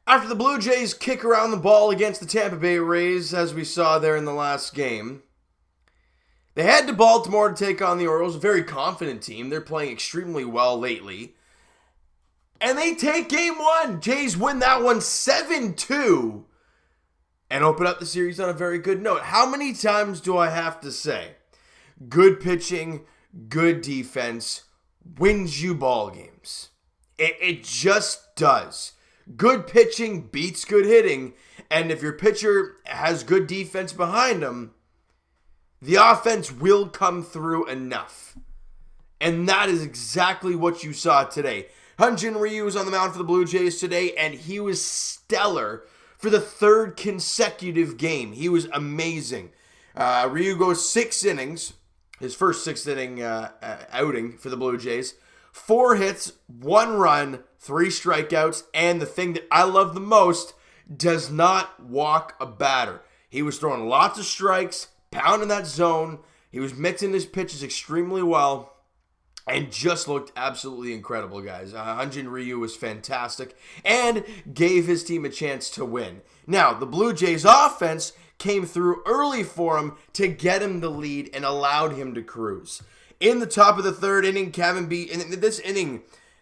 After the Blue Jays kick around the ball against the Tampa Bay Rays, as we saw there in the last game, they head to Baltimore to take on the Orioles, a very confident team. They're playing extremely well lately. And they take game one. Jays win that one 7-2 and open up the series on a very good note. How many times do I have to say, good pitching, good defense wins you ball games? It just does. Good pitching beats good hitting, and if your pitcher has good defense behind him, the offense will come through enough. And that is exactly what you saw today. Hyun-Jin Ryu was on the mound for the Blue Jays today, and he was stellar for the third consecutive game. He was amazing. Ryu goes 6 innings, his first 6th-inning outing for the Blue Jays. 4 hits, 1 run, 3 strikeouts, and the thing that I love the most, does not walk a batter. He was throwing lots of strikes, pounding that zone. He was mixing his pitches extremely well, and just looked absolutely incredible, guys. Hyun-Jin Ryu was fantastic and gave his team a chance to win. Now, the Blue Jays offense came through early for him to get him the lead and allowed him to cruise. In the top of the third inning,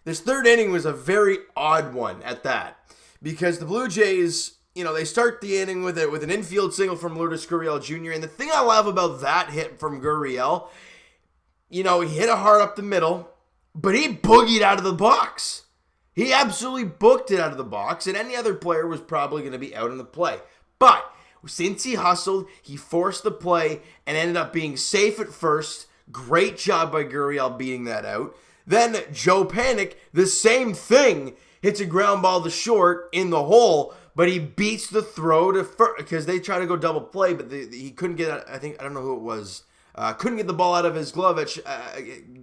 this third inning was a very odd one at that, because the Blue Jays, they start the inning with an infield single from Lourdes Gurriel Jr., and the thing I love about that hit from Gurriel, he hit it hard up the middle, but he boogied out of the box. He absolutely booked it out of the box, and any other player was probably going to be out in the play. But since he hustled, he forced the play and ended up being safe at first. Great job by Gurriel beating that out. Then Joe Panic, the same thing, hits a ground ball to short in the hole, but he beats the throw to first, because they try to go double play, but he couldn't get, I don't know who it was, couldn't get the ball out of his glove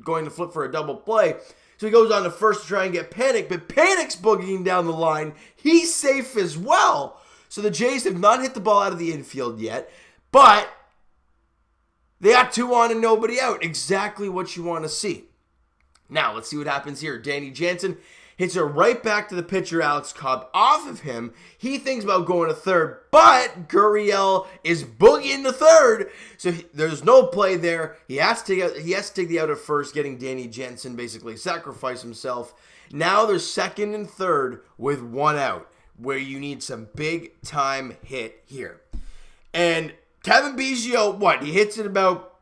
going to flip for a double play. So he goes on to first to try and get Panic, but Panic's boogieing down the line. He's safe as well. So the Jays have not hit the ball out of the infield yet, but they got 2 on and nobody out. Exactly what you want to see. Now, let's see what happens here. Danny Jansen hits it right back to the pitcher, Alex Cobb, off of him. He thinks about going to third, but Gurriel is boogieing to third, so there's no play there. He has to take the out at first, getting Danny Jansen basically sacrifice himself. Now there's second and third with 1 out, where you need some big-time hit here. And Kevin Biggio, he hits it about,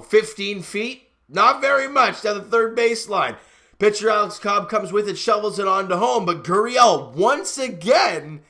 15 feet? Not very much down the third baseline. Pitcher Alex Cobb comes with it, shovels it on to home, but Gurriel, once again,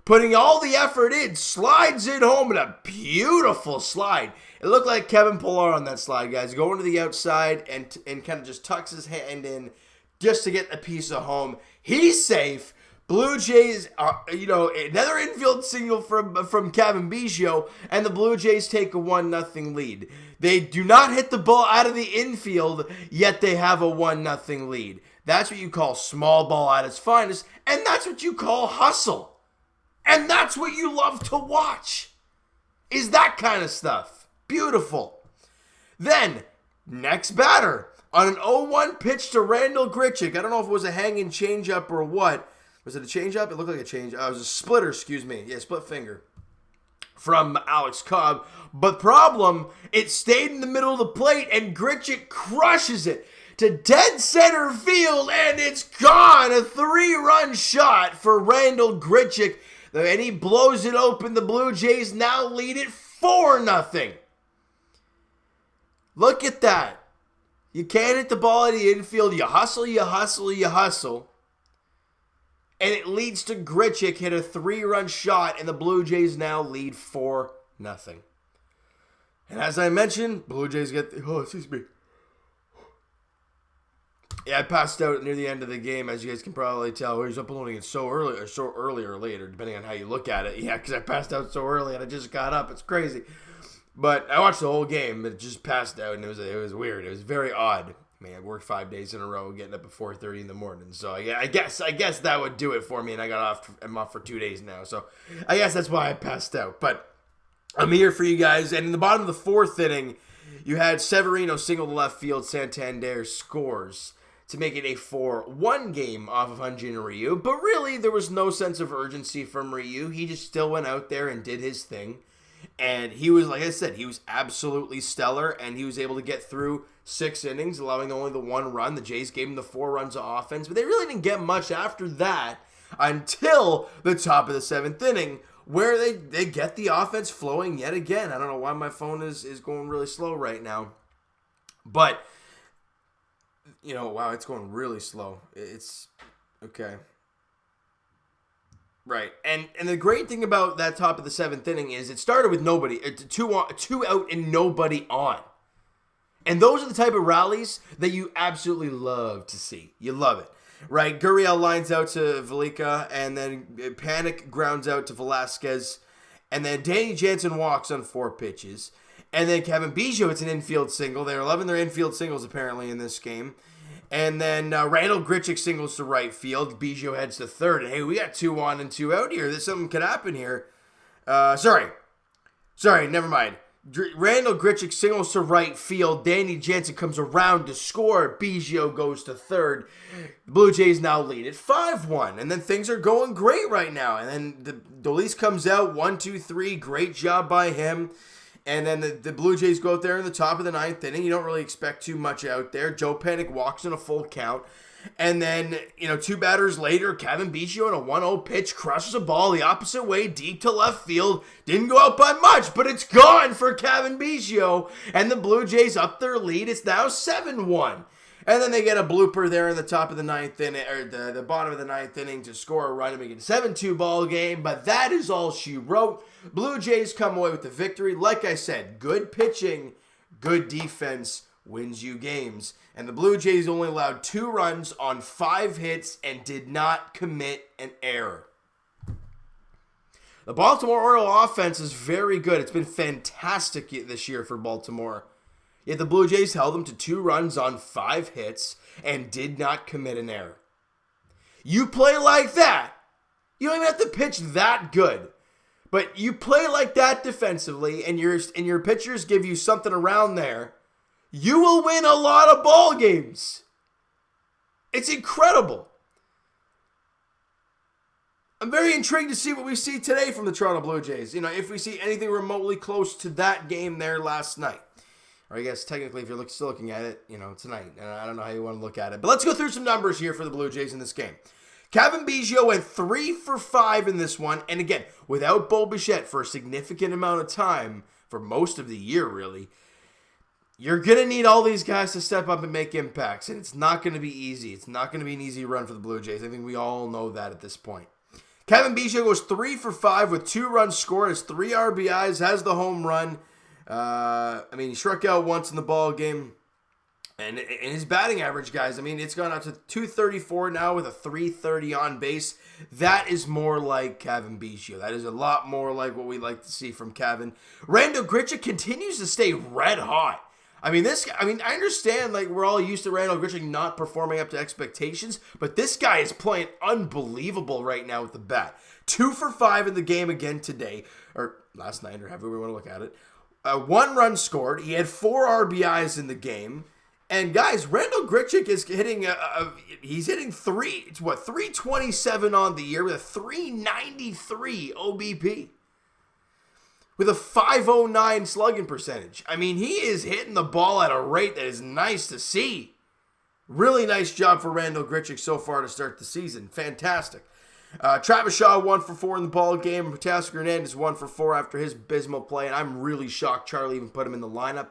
putting all the effort in, slides it home in a beautiful slide. It looked like Kevin Pillar on that slide, guys, going to the outside and kind of just tucks his hand in just to get a piece of home. He's safe. Blue Jays, another infield single from Kevin Biggio, and the Blue Jays take a 1-0 lead. They do not hit the ball out of the infield, yet they have a 1-0 lead. That's what you call small ball at its finest, and that's what you call hustle. And that's what you love to watch, is that kind of stuff. Beautiful. Then, next batter, on an 0-1 pitch to Randall Grichuk. I don't know if it was a hanging changeup or what. Was it a changeup? It looked like a changeup. It was a splitter, excuse me. Yeah, split finger from Alex Cobb. But problem, it stayed in the middle of the plate, and Grichuk crushes it to dead center field, and it's gone. A 3-run shot for Randall Grichuk, and he blows it open. The Blue Jays now lead it 4-0. Look at that. You can't hit the ball in the infield. You hustle, you hustle, you hustle. And it leads to Grichuk hit a 3-run shot, and the Blue Jays now lead 4-0. And as I mentioned, Blue Jays get excuse me. Yeah, I passed out near the end of the game, as you guys can probably tell. He's uploading it so early or later, depending on how you look at it. Yeah, because I passed out so early and I just got up. It's crazy. But I watched the whole game, but just passed out, and it was weird. It was very odd. I worked 5 days in a row, getting up at 4:30 in the morning. So yeah, I guess that would do it for me, and I'm off for 2 days now. So I guess that's why I passed out. But I'm here for you guys. And in the bottom of the 4th inning, you had Severino single to left field. Santander scores to make it a 4-1 game off of Hyun-Jin Ryu. But really, there was no sense of urgency from Ryu. He just still went out there and did his thing. And he was, like I said, he was absolutely stellar, and he was able to get through 6 innings, allowing only the 1 run. The Jays gave him the 4 runs of offense, but they really didn't get much after that until the top of the 7th inning, where they get the offense flowing yet again. I don't know why my phone is going really slow right now. But, wow, it's going really slow. It's, okay. Right, and the great thing about that top of the 7th inning is it started with nobody, 2 out and nobody on. And those are the type of rallies that you absolutely love to see. You love it. Right, Gurriel lines out to Velika, and then Panic grounds out to Velasquez, and then Danny Jansen walks on 4 pitches, and then Kevin Biggio hits an infield single. They're loving their infield singles apparently in this game. And then Randall Grichuk singles to right field. Biggio heads to third. And hey, we got 2 on and 2 out here. Something could happen here. Sorry, never mind. Randall Grichuk singles to right field. Danny Jansen comes around to score. Biggio goes to third. The Blue Jays now lead at 5-1. And then things are going great right now. And then Dolis comes out, 1-2-3. Great job by him. And then the Blue Jays go out there in the top of the 9th inning. You don't really expect too much out there. Joe Panic walks in a full count. And then, 2 batters later, Kevin Biggio on a 1-0 pitch crushes a ball the opposite way, deep to left field. Didn't go out by much, but it's gone for Kevin Biggio. And the Blue Jays up their lead. It's now 7-1. And then they get a blooper there in the top of the 9th inning, or the bottom of the 9th inning to score a run to make it a 7-2 ball game. But that is all she wrote. Blue Jays come away with the victory. Like I said, good pitching, good defense wins you games. And the Blue Jays only allowed 2 runs on 5 hits and did not commit an error. The Baltimore Orioles offense is very good. It's been fantastic this year for Baltimore. Yet the Blue Jays held them to 2 runs on 5 hits and did not commit an error. You play like that. You don't even have to pitch that good. But you play like that defensively and your pitchers give you something around there, you will win a lot of ball games. It's incredible. I'm very intrigued to see what we see today from the Toronto Blue Jays. If we see anything remotely close to that game there last night. Or I guess technically if you're still looking at it, tonight. And I don't know how you want to look at it. But let's go through some numbers here for the Blue Jays in this game. Kevin Biggio went 3 for 5 in this one. And again, without Bo Bichette for a significant amount of time, for most of the year really, you're going to need all these guys to step up and make impacts. And it's not going to be easy. It's not going to be an easy run for the Blue Jays. I think we all know that at this point. Kevin Biggio goes 3 for 5 with 2 runs scored, has 3 RBIs, has the home run. He struck out once in the ball game. And his batting average, guys, it's gone out to 234 now with a 330 on base. That is more like Kevin Biggio. That is a lot more like what we like to see from Kevin. Randall Grichuk continues to stay red hot. I understand, we're all used to Randall Grichuk not performing up to expectations, but this guy is playing unbelievable right now with the bat. 2 for 5 in the game again today, or last night, or however we want to look at it. 1 run scored. He had 4 RBIs in the game. And guys, Randall Grichuk is hitting he's hitting 327 on the year with a 393 OBP. With a 509 slugging percentage. He is hitting the ball at a rate that is nice to see. Really nice job for Randall Grichuk so far to start the season. Fantastic. Travis Shaw 1 for 4 in the ball game. Teoscar Hernandez 1 for 4 after his abysmal play, and I'm really shocked Charlie even put him in the lineup.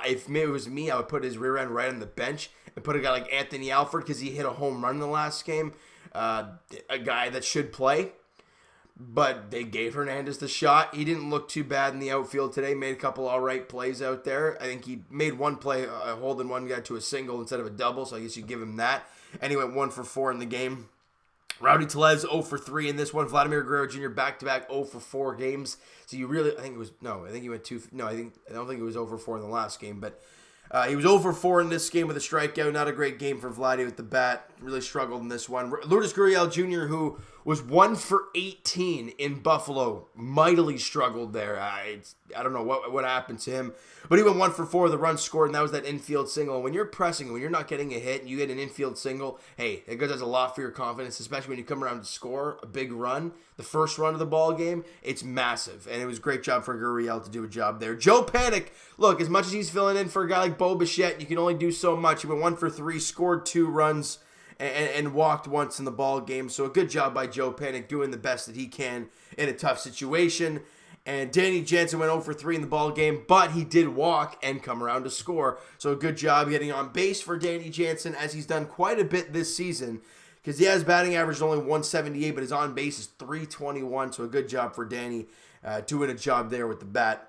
If it was me, I would put his rear end right on the bench and put a guy like Anthony Alford because he hit a home run in the last game. A guy that should play, but they gave Hernandez the shot. He didn't look too bad in the outfield today. Made a couple all right plays out there. I think he made one play holding one guy to a single instead of a double, so I guess you give him that. And he went 1 for 4 in the game. Rowdy Tellez 0 for 3 in this one. Vladimir Guerrero Jr. back-to-back 0 for 4 games. So you really, I think he went 2. No, I don't think it was 0 for 4 in the last game, but he was 0 for 4 in this game with a strikeout. Not a great game for Vladdy with the bat. Really struggled in this one. Lourdes Gurriel Jr., who was 1 for 18 in Buffalo. Mightily struggled there. I don't know what happened to him. But he went 1 for 4. The run scored, and that was that infield single. When you're pressing, when you're not getting a hit, and you get an infield single, hey, it does a lot for your confidence, especially when you come around to score a big run. The first run of the ball game, it's massive. And it was a great job for Gurriel to do a job there. Joe Panik, look, as much as he's filling in for a guy like Bo Bichette, you can only do so much. He went 1 for 3, scored 2 runs, and walked once in the ball game. So a good job by Joe Panik doing the best that he can in a tough situation. And Danny Jansen went 0 for 3 in the ball game, but he did walk and come around to score. So a good job getting on base for Danny Jansen, as he's done quite a bit this season, because he has batting average only 178, but his on base is 321. So a good job for Danny doing a job there with the bat.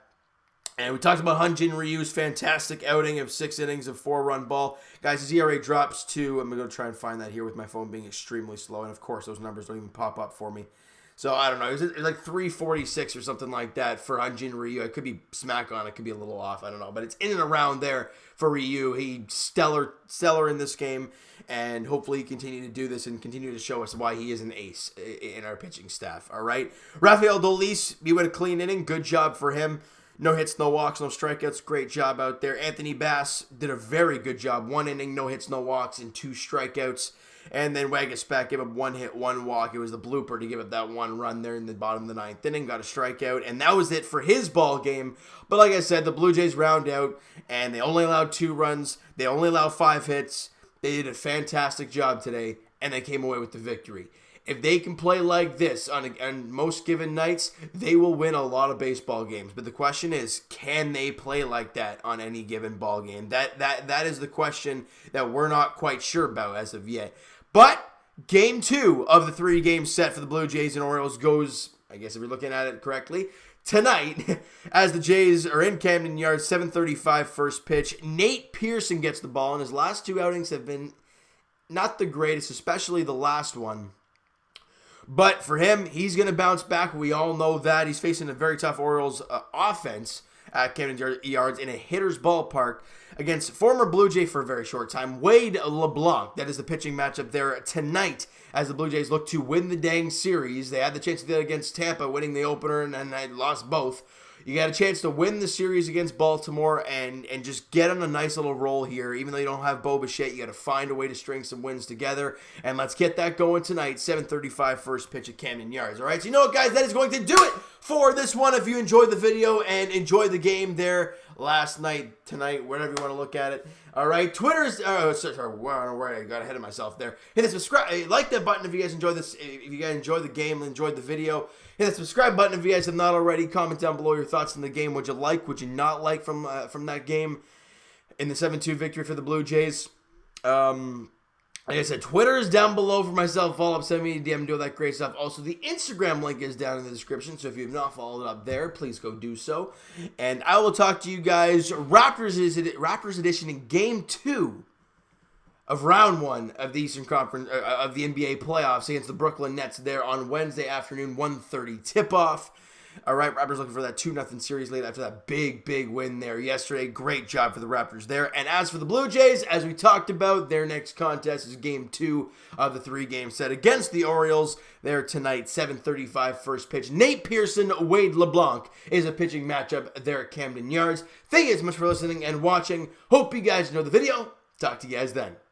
And we talked about Hyun-Jin Ryu's fantastic outing of 6 innings of 4-run ball. Guys, his ERA drops to, I'm going to try and find that here with my phone being extremely slow. And, of course, those numbers don't even pop up for me. So, I don't know. It was like 346 or something like that for Hyun-Jin Ryu. I could be smack on. It could be a little off. I don't know. But it's in and around there for Ryu. He's stellar in this game. And hopefully he continue to do this and continue to show us why he is an ace in our pitching staff. All right. Rafael Dolis, he went a clean inning. Good job for him. No hits, no walks, no strikeouts. Great job out there. Anthony Bass did a very good job. 1 inning, no hits, no walks, and 2 strikeouts. And then Waguespack gave up 1 hit, 1 walk. It was the blooper to give up that 1 run there in the bottom of the 9th inning. Got a strikeout, and that was it for his ball game. But like I said, the Blue Jays round out, and they only allowed 2 runs. They only allowed 5 hits. They did a fantastic job today, and they came away with the victory. If they can play like this on most given nights, they will win a lot of baseball games. But the question is, can they play like that on any given ball game? That is the question that we're not quite sure about as of yet. But game 2 of the 3-game set for the Blue Jays and Orioles goes, I guess if you're looking at it correctly, tonight as the Jays are in Camden Yards, 7:35 first pitch. Nate Pearson gets the ball, and his last 2 outings have been not the greatest, especially the last one. But for him, he's going to bounce back. We all know that. He's facing a very tough Orioles offense at Camden Yards in a hitter's ballpark against former Blue Jay for a very short time, Wade LeBlanc. That is the pitching matchup there tonight as the Blue Jays look to win the dang series. They had the chance to do that against Tampa, winning the opener, and then they lost both. You got a chance to win the series against Baltimore and just get on a nice little roll here. Even though you don't have Bo Bichette, you got to find a way to string some wins together. And let's get that going tonight. 7:35 first pitch at Camden Yards. All right, so you know what, guys? That is going to do it for this one. If you enjoyed the video and enjoyed the game there last night, tonight, wherever you want to look at it. All right, Twitter's, sorry, I got ahead of myself there. Hit the subscribe, like that button if you guys enjoyed this, if you guys enjoyed the game and enjoyed the video. Hit the subscribe button if you guys have not already. Comment down below your thoughts on the game. Would you like, would you not like from that game in the 7-2 victory for the Blue Jays? Like I said, Twitter is down below for myself. Follow up, send me a DM, do all that great stuff. Also, the Instagram link is down in the description, so if you have not followed it up there, please go do so. And I will talk to you guys Raptors edition in Game 2 of Round 1 of the Eastern Conference of the NBA playoffs against the Brooklyn Nets there on Wednesday afternoon, 1:30 tip-off. All right, Raptors looking for that 2-0 series lead after that big win there yesterday. Great job for the Raptors there. And as for the Blue Jays, as we talked about, their next contest is Game 2 of the 3-game set against the Orioles. There tonight, 7:35 first pitch. Nate Pearson, Wade LeBlanc is a pitching matchup there at Camden Yards. Thank you guys so much for listening and watching. Hope you guys enjoyed the video. Talk to you guys then.